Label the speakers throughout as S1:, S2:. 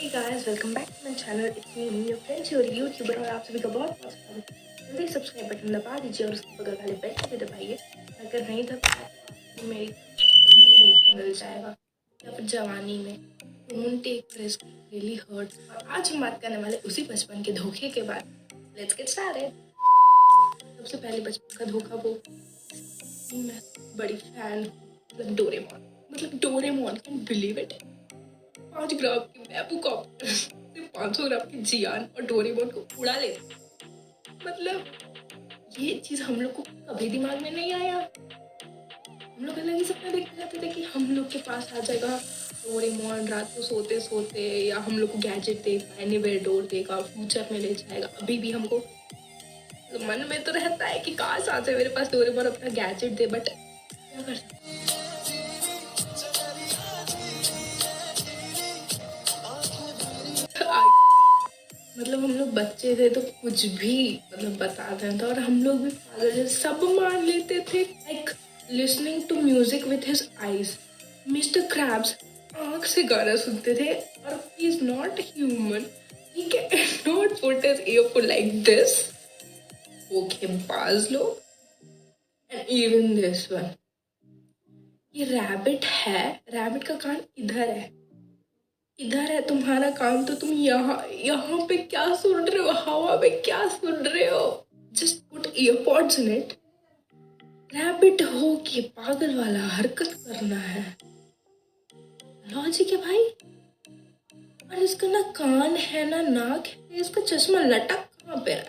S1: Hey guys, welcome back to my channel. It's me, your friend और YouTuber और आप सभी का बहुत बहुत स्वागत है। जल्दी सब्सक्राइब बटन दबा दीजिए और उसके बगल वाले बेल को भी दबाइए। अगर नहीं दबाया तो आपको मेरी देखने मिल जाएगा या फिर जवानी में don't take risk really hurts. और आज हम बात करने वाले उसी बचपन के धोखे के बाद। Let's get started. सबसे पहले बचपन का धोखा वो मैं बड़ी फैन मतलब डोरेमोन कैन बिलीव इट। 5 ग्राम की मैपू कॉप्टर सिर्फ 500 ग्राम की जियान और डोरेमोन को उड़ा लेते। मतलब ये चीज हम लोग को कभी दिमाग में नहीं आया। हम लोग अलग ही सपना देखते रहते थे कि हम लोग के पास आ जाएगा डोरेमोन रात को सोते सोते, या हम लोग को गैजेट देगा, एनीवेयर डोर देगा, फ्यूचर में ले जाएगा। अभी भी हमको तो मन में तो रहता है कि काश आ जाए मेरे पास डोरेमोन अपना गैजेट दे, बट क्या कर सकते। मतलब हम लोग बच्चे थे तो कुछ भी मतलब बताते थे और हम लोग भी पागल जैसे सब मान लेते थे। Like listening to music with his eyes. Mister Krabs आँख से गाना सुनते थे और he is not human. He can not put his earphone like this. धोखेबाज लोग। एंड इवन दिस वन, ये रैबिट है, रैबिट का कान इधर है तुम्हारा काम, तो तुम यहाँ पे क्या सुन रहे हो, हवा में क्या सुन रहे हो। Just put earpods in it. Rabbit हो कि पागल वाला हरकत करना है, लॉजिक है भाई। और इसका ना कान है ना नाक है, इसका चश्मा लटक कहाँ पे है।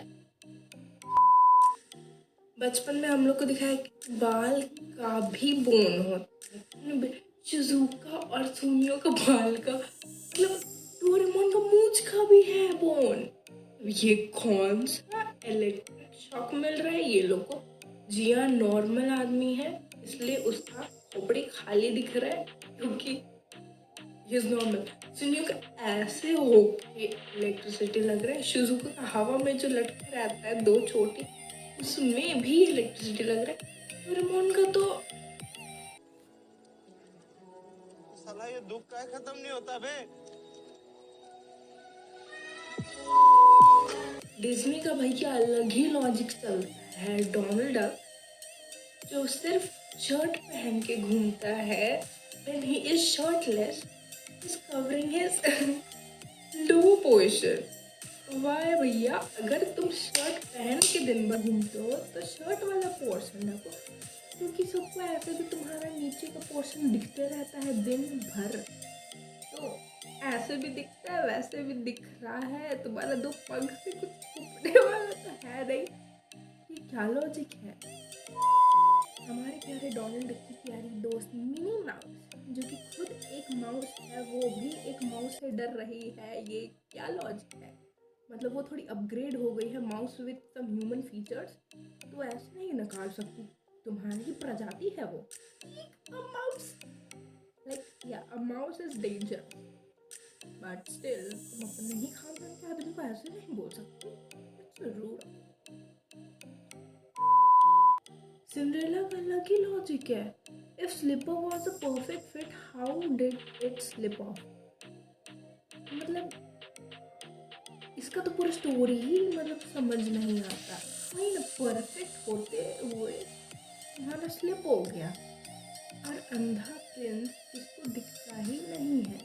S1: बचपन में हम लोग को दिखाया कि बाल का भी बोन होता है। शिजुका और सुनियो का बाल का मतलब डोरेमोन का मूंछ का भी है बोन। ये कौन सा इलेक्ट्रिक शॉक मिल रहा है ये लोग को। जिया नॉर्मल आदमी है इसलिए उसका खोपड़ी खाली दिख रहा है क्योंकि ही इज नॉर्मल। सुनियो का ऐसे हो के इलेक्ट्रिसिटी लग रहा है। शिजुका का हवा में जो लटके रहता है 2 छोटी, उसमें भी इलेक्ट्रिसिटी लग रहा है। डोरेमोन का तो
S2: साला ये दुख का खत्म नहीं होता बे।
S1: डिज्नी का भैया अलग ही लॉजिक चलता है। डोनाल्ड डक जो सिर्फ शर्ट पहन के घूमता है, when he is shirtless, he's covering his low portion। वाह भैया, अगर तुम शर्ट पहन के दिन भर घूमते हो तो शर्ट वाला पोर्शन रखो, क्योंकि सबको ऐसे भी तुम्हारा नीचे का पोर्शन दिखते रहता है दिन भर। तो ऐसे भी दिखता है वैसे भी दिख रहा है, तुम्हारा 2 पंख से कुछ छुपने वाला तो है नहीं। ये क्या लॉजिक है। हमारे प्यारे डोनाल्ड की प्यारी दोस्त मिनी माउस, जो कि खुद एक माउस है, वो भी एक माउस से डर रही है। ये क्या लॉजिक है। मतलब वो थोड़ी अपग्रेड हो गई है mouse with some human features, तो ऐसे नहीं नकार सकती। तुम्हारी ही प्रजाति है वो। माउस लाइक या a mouse is danger, but still तुम अपने ही खानदान के आदमी को ऐसे नहीं बोल सकते। It's rude. सिंड्रेला का अलग ही लॉजिक है। If slipper was a perfect fit, how did it slip off. मतलब इसका तो पूरा स्टोरी ही मतलब समझ नहीं आता। वही ना, परफेक्ट होते हुए तुम्हारा स्लिप हो गया। और अंधा प्रिंस जिसको दिखता ही नहीं है,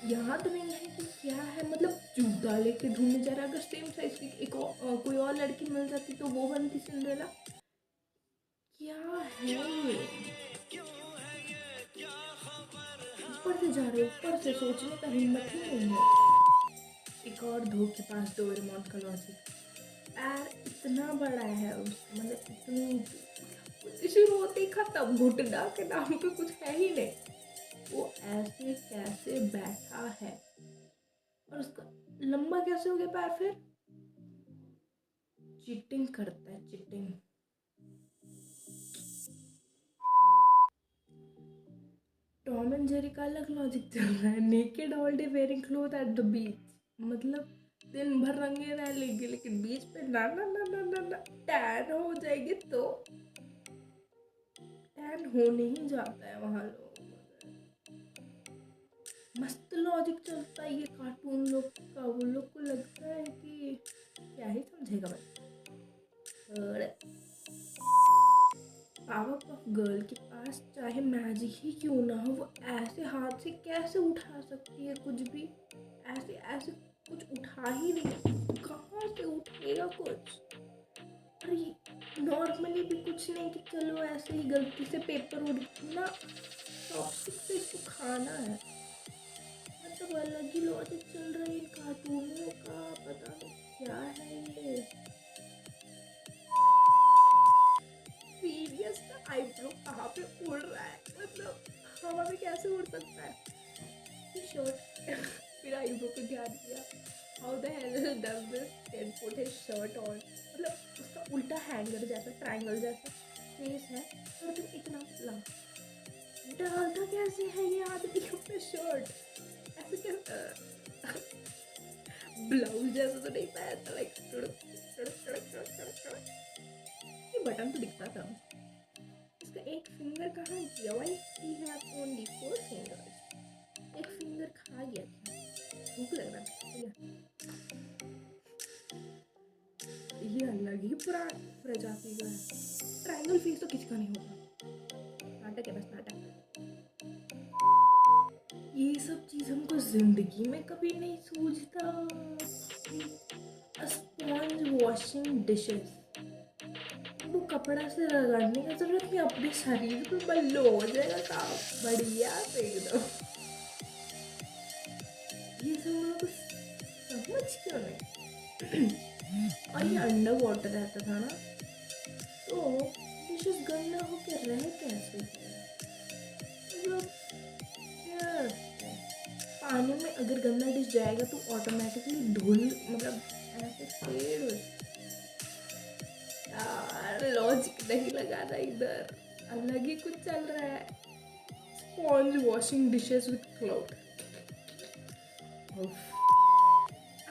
S1: याद नहीं है कि क्या है। मतलब जूता लेके ढूंढने जा रहा है। अगर सेम साइज की एक कोई और लड़की मिल जाती तो वो बनती सिंड्रेला। क्या है ये। ऊपर से जा रहे, ऊपर से सोचने का हिम्मत ही नहीं है। एक और धोखेबाज डोरेमोन का लॉजिक। पैर इतना बड़ा है उसका, मतलब इतनी शुरू होते ही खत्म। घुटना के नाम पे कुछ है ही नहीं। वो ऐसे कैसे बैठा है और उसका लंबा कैसे हो गया पैर फिर। चीटिंग करता है, चीटिंग। टॉम एंड जेरी का अलग लॉजिक चल रहा है। Naked all day wearing cloth at the beach. मतलब दिन भर रंगे रह लेंगे लेकिन बीच पे ना ना ना ना ना ना टैन हो जाएगी तो टैन होने ही जाता है वहां लोग। मस्त लॉजिक चलता है ये कार्टून से कैसे उठा सकती है कुछ भी? ऐसे ऐसे कुछ उठा ही नहीं, कहाँ से उठेगा कुछ? अरे नॉर्मली भी कुछ नहीं कि चलो ऐसे ही गलती से पेपर उड़ ना, चॉपस्टिक से इसको खाना है। मतलब अलग ही लॉजिक चल रहा है इन कार्टूनों का, पता नहीं क्या है ये। सीरियस का आईब्रो कहाँ पे उड़ रहा है? मतलब हवा में कैसे उड़ सकता है? शर्ट फिर आईब्रो पे ध्यान दिया, how the hell does this can put his shirt on? मतलब उसका उल्टा हैंगर जैसा ट्रायंगल जैसा फेस है और तुम इतना पतला, डालता कैसे है ये आदमी अपना शर्ट? ऐसे क्या ब्लाउज जैसा तो नहीं पहनता, लाइक ये बटन तो दिखता था। इसका एक फिंगर कहाँ गया? Why he have only 4 fingers? एक फिंगर खा गया क्या? भूख लग रहा था। ये अलग ही प्रजाति का है। ट्रायंगल फेस तो किसी का नहीं होता, नाटक है बस नाटक। ये सब चीज हमको जिंदगी में कभी नहीं सूझता। स्पॉन्ज वॉशिंग डिशेस, वो कपड़ा से रगड़ने का जरूरत नहीं, अपने शरीर पे बल्लो हो जाएगा काम बढ़िया से एकदम। ये सब हम लोग को समझ क्यों नहीं? और ये अंडर वाटर रहता था ना, तो डिशेस गंदा होके रह कैसे गया? मतलब पानी में अगर गंदा डिश जाएगा तो ऑटोमेटिकली धुल, मतलब ऐसे फेड हो। यार लॉजिक नहीं लगाना इधर, अलग ही कुछ चल रहा है। Sponge washing dishes with cloud.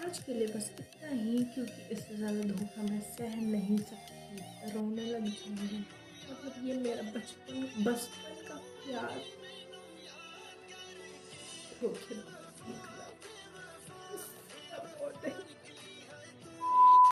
S1: आज के लिए बस इतना ही, क्योंकि इससे ज़्यादा धोखा मैं सह नहीं सकती, रोने लग जाऊंगी। मतलब ये मेरा बचपन का प्यार धोखे